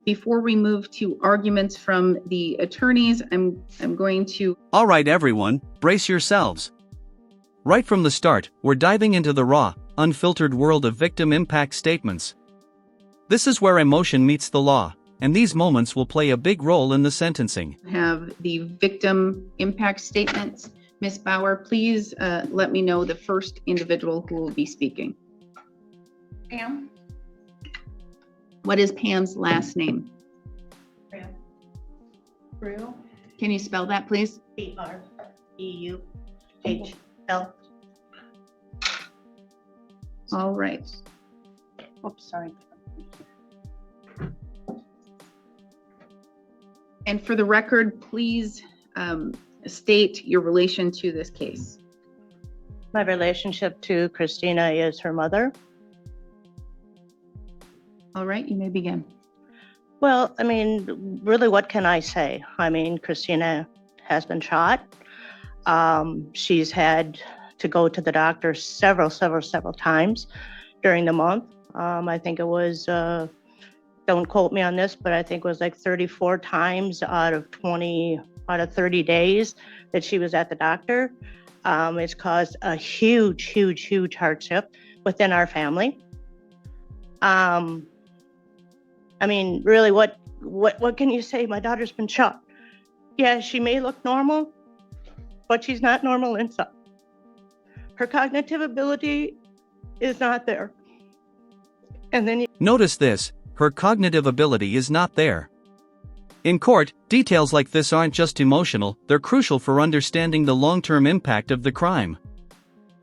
Before we move to arguments from the attorneys, I'm going to... All right, everyone, brace yourselves. Right from the start, we're diving into the raw, unfiltered world of victim impact statements. This is where emotion meets the law, and these moments will play a big role in the sentencing. Have the victim impact statements. Ms. Bauer, please let me know the first individual who will be speaking. Pam. What is Pam's last name? Real. Can you spell that, please? B-R-E-U-H-L. All right. Oops, sorry. And for the record, please state your relation to this case. My relationship to Christina is her mother. All right, you may begin. Well, I mean, really, what can I say? I mean, Christina has been shot. She's had to go to the doctor several times during the month. I think it was, don't quote me on this, but I think it was like 34 times out of 30 days that she was at the doctor. It's caused a huge hardship within our family. I mean, really, what can you say? My daughter's been shot. Yeah, she may look normal, but she's not normal inside. Her cognitive ability is not there. And then Notice this, her cognitive ability is not there. In court, details like this aren't just emotional, they're crucial for understanding the long-term impact of the crime.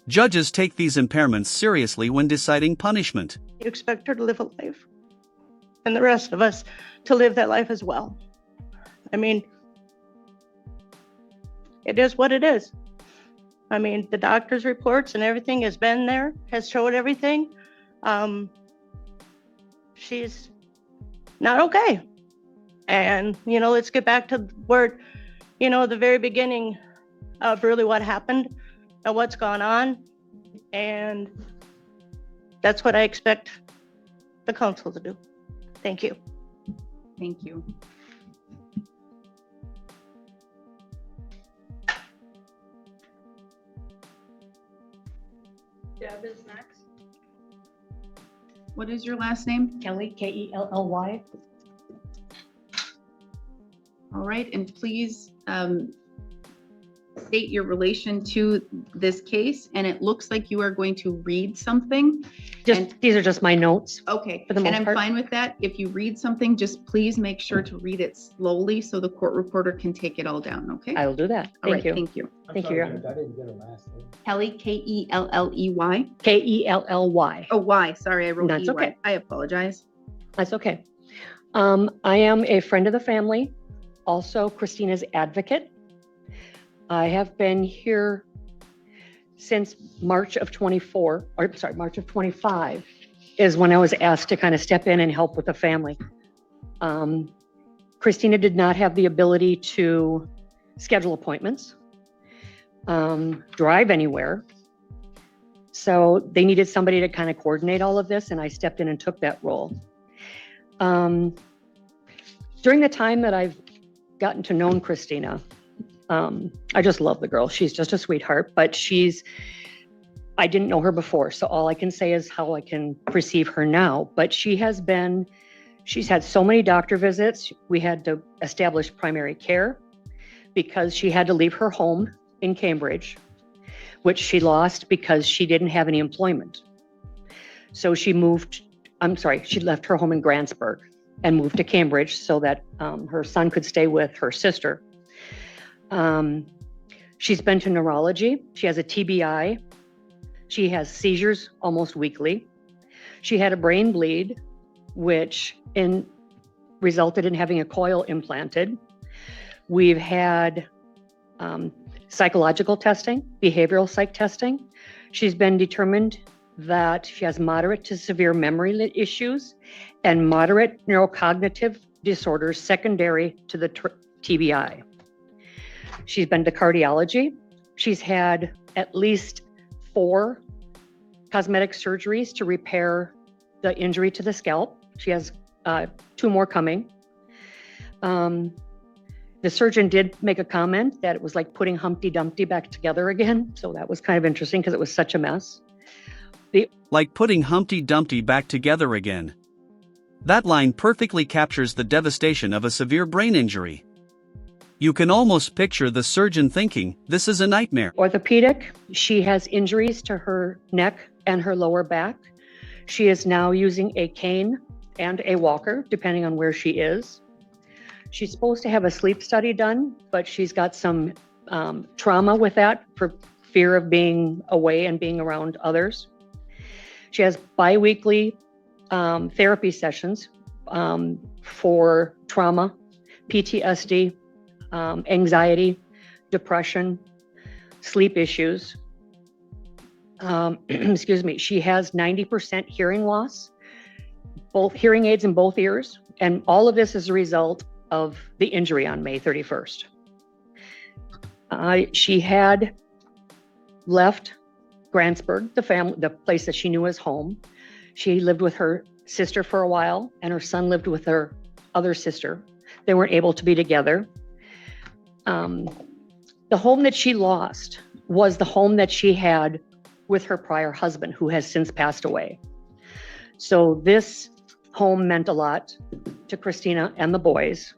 Judges take these impairments seriously when deciding punishment. you expect her to live a life, and the rest of us to live that life as well. I mean, it is what it is. I mean, the doctor's reports and everything has been there, has showed everything. She's not okay. And, you know, let's get back to where, you know, the very beginning of really what happened and what's gone on. And that's what I expect the council to do. Thank you. Thank you. Deb is next. What is your last name? Kelly, K-E-L-L-Y. All right, and please state your relation to this case. And it looks like you are going to read something. These are just my notes. Okay, For the most and I'm part. fine with that. If you read something, just please make sure to read it slowly so the court reporter can take it all down, okay? I will do that. All Thank right, you. Thank you. Thank you. I didn't get her last name. Kelly, K-E-L-L-E-Y. K-E-L-L-Y. Oh, Y, sorry, I wrote That's E-Y. okay. I apologize. That's okay. I am a friend of the family, also Christina's advocate. I have been here since March of 25 is when I was asked to kind of step in and help with the family. Christina did not have the ability to schedule appointments, drive anywhere. So they needed somebody to kind of coordinate all of this, and I stepped in and took that role. During the time that I've gotten to know Christina, I just love the girl. She's just a sweetheart, but I didn't know her before. So all I can say is how I can perceive her now, but she's had so many doctor visits. We had to establish primary care because she had to leave her home in Cambridge, which she lost because she didn't have any employment. So she left her home in Grantsburg and moved to Cambridge so that her son could stay with her sister. She's been to neurology. She has a TBI. She has seizures almost weekly. She had a brain bleed, which resulted in having a coil implanted. We've had psychological testing, behavioral psych testing. She's been determined that she has moderate to severe memory issues and moderate neurocognitive disorders secondary to the TBI. She's been to cardiology. She's had at least 4 cosmetic surgeries to repair the injury to the scalp. She has 2 more coming. The surgeon did make a comment that it was like putting Humpty Dumpty back together again. So that was kind of interesting because it was such a mess. Like putting Humpty Dumpty back together again. That line perfectly captures the devastation of a severe brain injury. You can almost picture the surgeon thinking, this is a nightmare. Orthopedic, she has injuries to her neck and her lower back. She is now using a cane and a walker, depending on where she is. She's supposed to have a sleep study done, but she's got some trauma with that for fear of being away and being around others. She has biweekly therapy sessions for trauma, PTSD, anxiety, depression, sleep issues. Excuse me. She has 90% hearing loss, both hearing aids in both ears, and all of this is a result of the injury on May 31st. She had left Grantsburg, the place that she knew as home. She lived with her sister for a while, and her son lived with her other sister. They weren't able to be together. The home that she lost was the home that she had with her prior husband, who has since passed away. So this home meant a lot to Christina and the boys,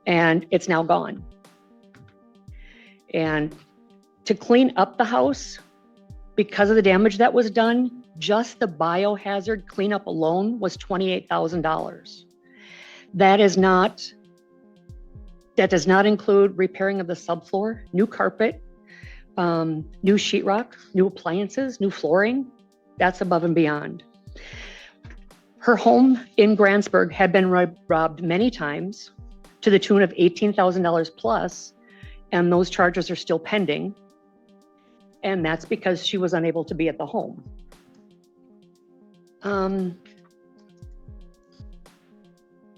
and it's now gone. And to clean up the house, because of the damage that was done, just the biohazard cleanup alone was $28,000. That does not include repairing of the subfloor, new carpet, new sheetrock, new appliances, new flooring. That's above and beyond. Her home in Grantsburg had been robbed many times to the tune of $18,000 plus, and those charges are still pending. And that's because she was unable to be at the home.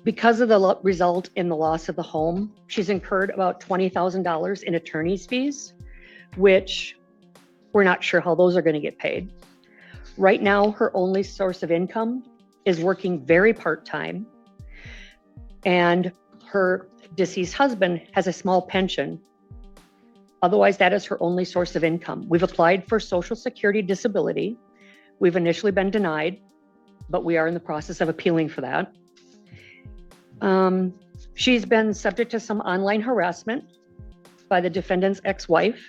Because of the result in the loss of the home, she's incurred about $20,000 in attorney's fees, which we're not sure how those are going to get paid. Right now, her only source of income is working very part-time, and her deceased husband has a small pension. Otherwise, that is her only source of income. We've applied for Social Security disability. We've initially been denied, but we are in the process of appealing for that. She's been subject to some online harassment by the defendant's ex-wife,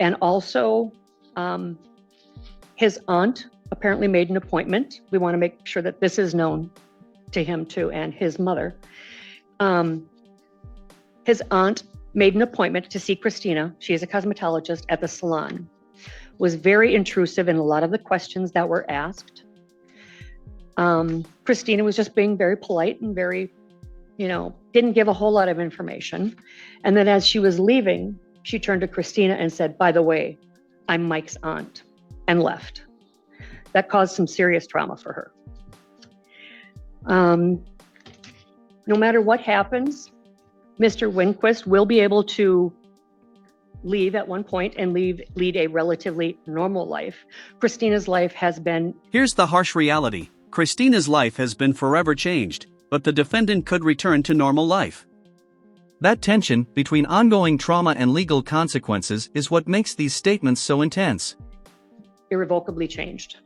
and also his aunt apparently made an appointment. We want to make sure that this is known to him too, and his mother. His aunt made an appointment to see Christina. She is a cosmetologist at the salon. Was very intrusive in a lot of the questions that were asked. Christina was just being very polite and very, didn't give a whole lot of information. And then as she was leaving, she turned to Christina and said, "By the way, I'm Mike's aunt," and left. That caused some serious trauma for her. No matter what happens, Mr. Winquist will be able to leave at one point and lead a relatively normal life. Christina's life has been... Here's the harsh reality. Christina's life has been forever changed, but the defendant could return to normal life. That tension between ongoing trauma and legal consequences is what makes these statements so intense. Irrevocably changed.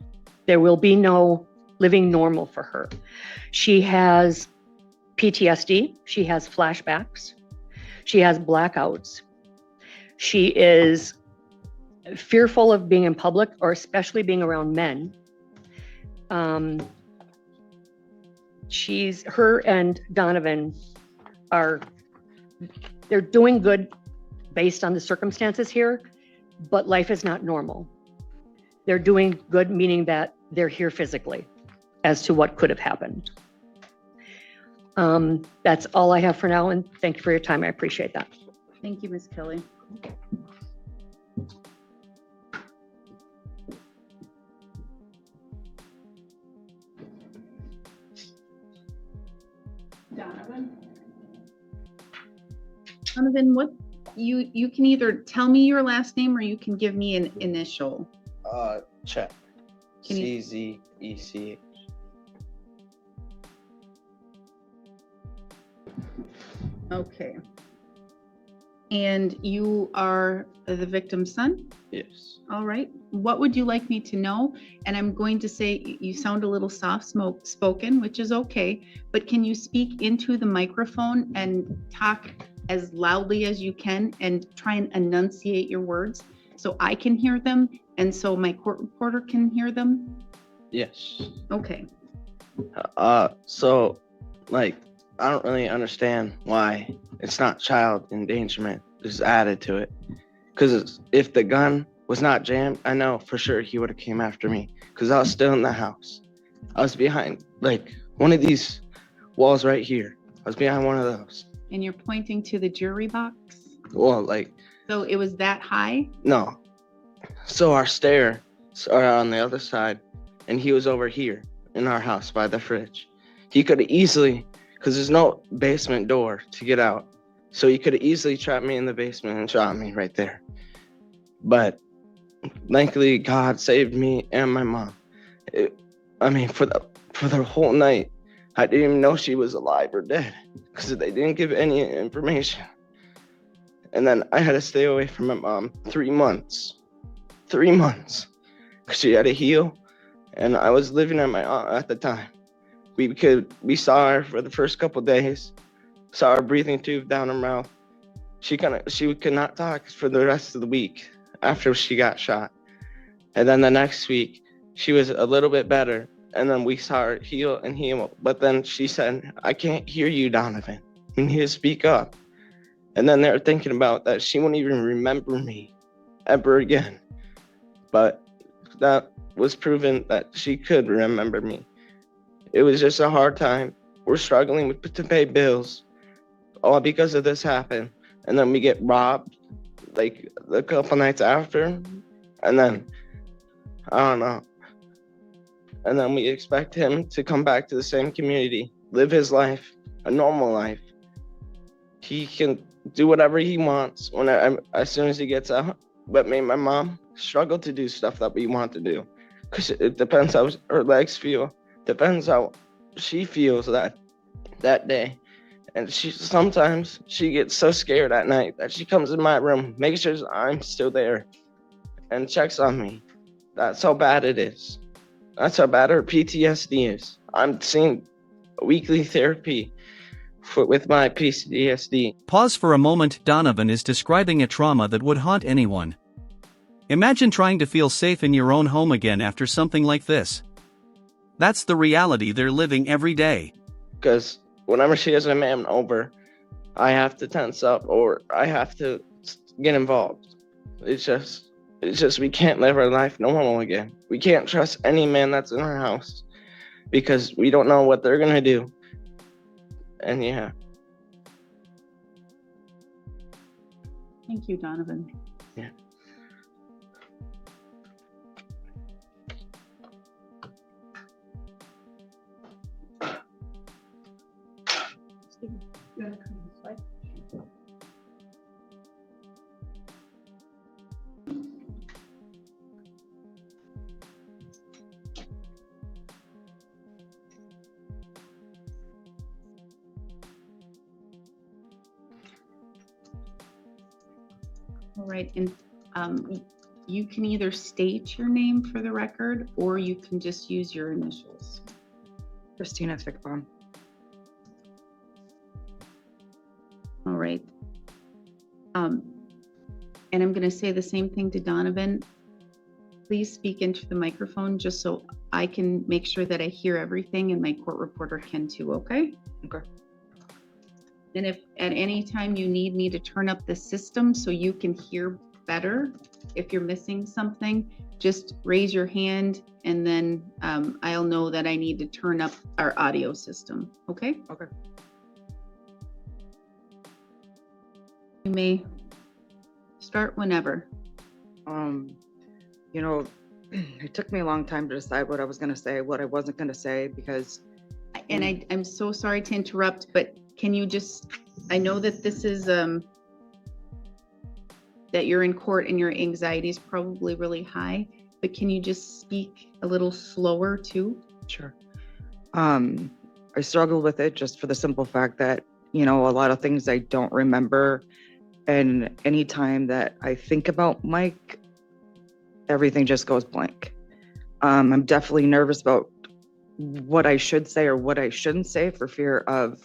There will be no living normal for her. She has PTSD. She has flashbacks. She has blackouts. She is fearful of being in public, or especially being around men. Her and Donovan they're doing good based on the circumstances here, but life is not normal. They're doing good, meaning that they're here physically, as to what could have happened. That's all I have for now, and thank you for your time. I appreciate that. Thank you, Ms. Kelly. Donovan, what you can either tell me your last name or you can give me an initial. Check. Can you- CZECH. Okay. And you are the victim's son? Yes. All right. What would you like me to know? And I'm going to say you sound a little spoken, which is okay, but can you speak into the microphone and talk as loudly as you can and try and enunciate your words so I can hear them and so my court reporter can hear them? Yes. Okay. So, like, I don't really understand why it's not child endangerment is added to it. Because if the gun was not jammed, I know for sure he would have came after me. Because I was still in the house. I was behind, like, one of these walls right here. I was behind one of those. And you're pointing to the jury box? Well, like, So it was that high? no. So our stairs are on the other side, and he was over here in our house by the fridge. He could have easily, because there's no basement door to get out, so he could have easily trapped me in the basement and shot me right there. But thankfully, God saved me and my mom. For the whole night, I didn't even know she was alive or dead because they didn't give any information. And then I had to stay away from my mom 3 months. 3 months. Because she had to heal. And I was living at my aunt at the time. We saw her for the first couple days. Saw her breathing tube down her mouth. She could not talk for the rest of the week after she got shot. And then the next week, she was a little bit better. And then we saw her heal. But then she said, "I can't hear you, Donovan. You need to speak up." And then they're thinking about that she won't even remember me ever again. But that was proven that she could remember me. It was just a hard time. We're struggling to pay bills. All because of this happened. And then we get robbed like a couple nights after. And then, I don't know. And then we expect him to come back to the same community, live his life, a normal life. He can do whatever he wants as soon as he gets out. But me and my mom struggle to do stuff that we want to do. Because it depends how her legs feel. Depends how she feels that day. And sometimes she gets so scared at night that she comes in my room, makes sure I'm still there, and checks on me. That's how bad it is. That's how bad her PTSD is. I'm seeing weekly therapy with my PTSD. Pause for a moment. Donovan is describing a trauma that would haunt anyone. Imagine trying to feel safe in your own home again after something like this. That's the reality they're living every day. Because whenever she has a man over, I have to tense up or I have to get involved. It's just we can't live our life normal again. We can't trust any man that's in our house because we don't know what they're gonna do. And yeah. Thank you, Donovan. Yeah. All right, and you can either state your name for the record or you can just use your initials. Christina Fickbaum. All right. And I'm going to say the same thing to Donovan. Please speak into the microphone just so I can make sure that I hear everything and my court reporter can too, okay? Okay. And if at any time you need me to turn up the system so you can hear better, if you're missing something, just raise your hand and then I'll know that I need to turn up our audio system, okay? Okay. You may start whenever. You know, it took me a long time to decide what I was going to say, what I wasn't going to say, because. And I'm so sorry to interrupt, but can you just, I know that this is, that you're in court and your anxiety is probably really high, but can you just speak a little slower too? Sure. I struggle with it just for the simple fact that a lot of things I don't remember. And anytime that I think about Mike, everything just goes blank. I'm definitely nervous about what I should say or what I shouldn't say for fear of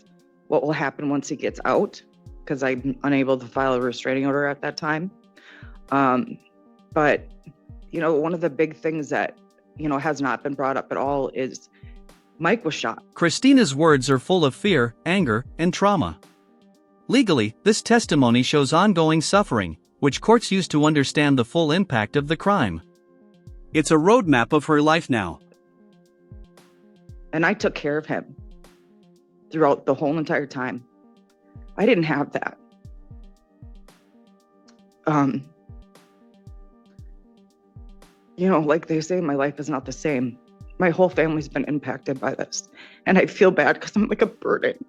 what will happen once he gets out, because I'm unable to file a restraining order at that time. But, one of the big things that, has not been brought up at all is Mike was shot. Christina's words are full of fear, anger, and trauma. Legally, this testimony shows ongoing suffering, which courts use to understand the full impact of the crime. It's a roadmap of her life now. And I took care of him throughout the whole entire time. I didn't have that. Like they say, my life is not the same. My whole family's been impacted by this. And I feel bad because I'm like a burden.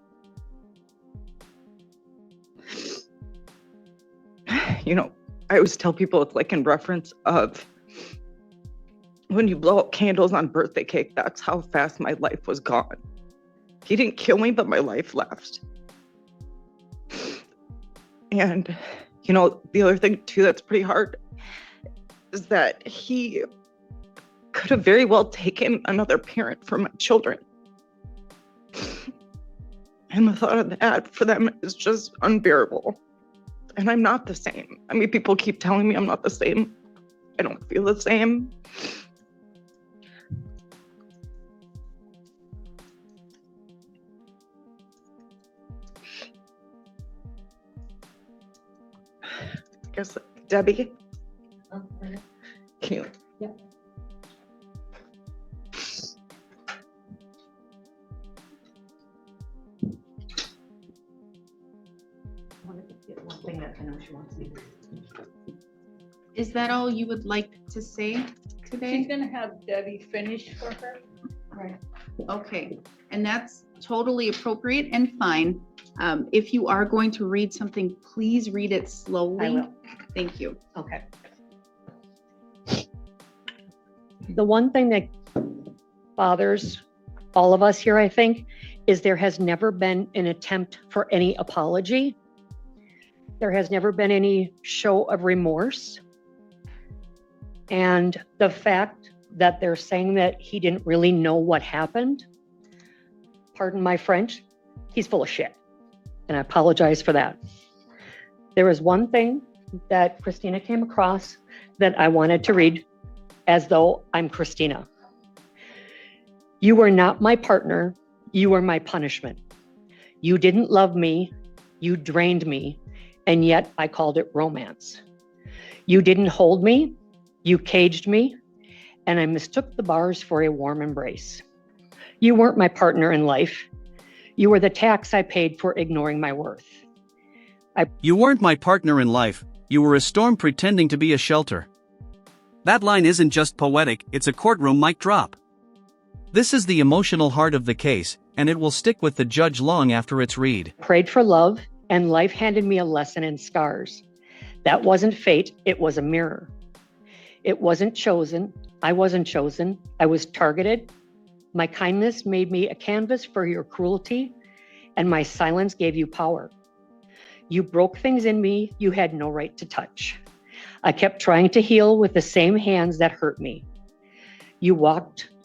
I always tell people it's like in reference of when you blow out candles on birthday cake, that's how fast my life was gone. He didn't kill me, but my life left. And, the other thing too that's pretty hard is that he could have very well taken another parent from my children. And the thought of that for them is just unbearable. And I'm not the same. I mean, people keep telling me I'm not the same. I don't feel the same. I guess, Debbie, can you? Yeah. One thing that I know she wants me to. Is that all you would like to say She's today? gonna have Debbie finish for her. Right. Okay, and that's totally appropriate and fine. If you are going to read something, please read it slowly. I will. Thank you. Okay. The one thing that bothers all of us here, I think, is there has never been an attempt for any apology. There has never been any show of remorse. And the fact that they're saying that he didn't really know what happened, pardon my French, he's full of shit. And I apologize for that. There is one thing that Christina came across that I wanted to read as though I'm Christina. You were not my partner. You were my punishment. You didn't love me. You drained me. And yet I called it romance. You didn't hold me. You caged me. And I mistook the bars for a warm embrace. You weren't my partner in life. You were the tax I paid for ignoring my worth. You weren't my partner in life, you were a storm pretending to be a shelter. That line isn't just poetic, it's a courtroom mic drop. This is the emotional heart of the case, and it will stick with the judge long after it's read. Prayed for love, and life handed me a lesson in scars. That wasn't fate, it was a mirror. It wasn't chosen, I wasn't chosen, I was targeted. My kindness made me a canvas for your cruelty, and my silence gave you power. You broke things in me you had no right to touch. I kept trying to heal with the same hands that hurt me. You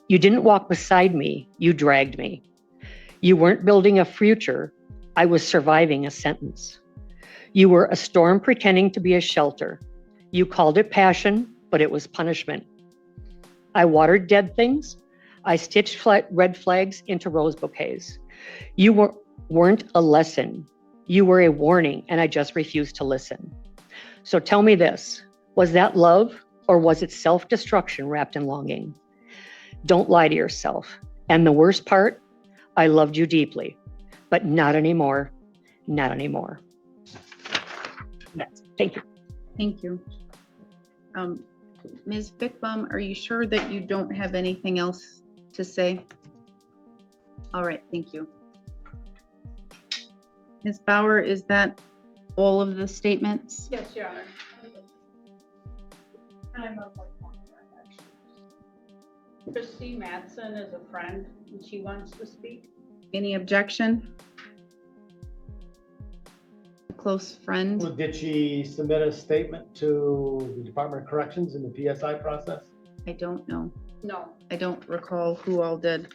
didn't walk beside me, you dragged me. You weren't building a future, I was surviving a sentence. You were a storm pretending to be a shelter. You called it passion, but it was punishment. I watered dead things. I stitched red flags into rose bouquets. You weren't a lesson. You were a warning, and I just refused to listen. So tell me this, was that love or was it self-destruction wrapped in longing? Don't lie to yourself. And the worst part, I loved you deeply, but not anymore, not anymore. Thank you. Thank you. Ms. Bickbaum, are you sure that you don't have anything else to say? All right, thank you. Ms. Bauer, is that all of the statements? Yes, Your Honor. I'm a point actually. Christy Matson is a friend and she wants to speak. Any objection? close friend. Well, did she submit a statement to the Department of Corrections in the PSI process? I don't know. No, I don't recall who all did.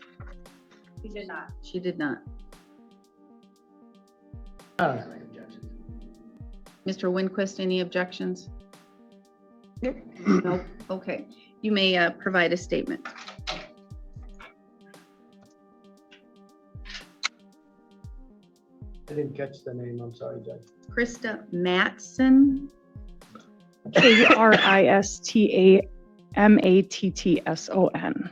he did not. She did not. I don't have any objections. Mr. Winquist, any objections? Nope. Okay. You may provide a statement. I didn't catch the name, I'm sorry, Judge. Krista Matson. KRISTAMATTSON.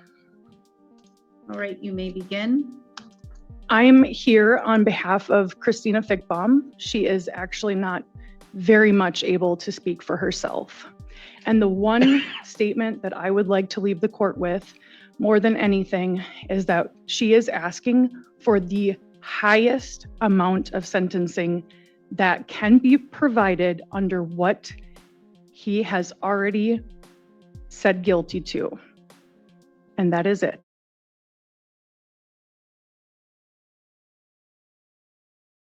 All right, you may begin. I'm here on behalf of Christina Fickbaum. She is actually not very much able to speak for herself. And the one statement that I would like to leave the court with, more than anything, is that she is asking for the highest amount of sentencing that can be provided under what he has already said guilty to. And that is it.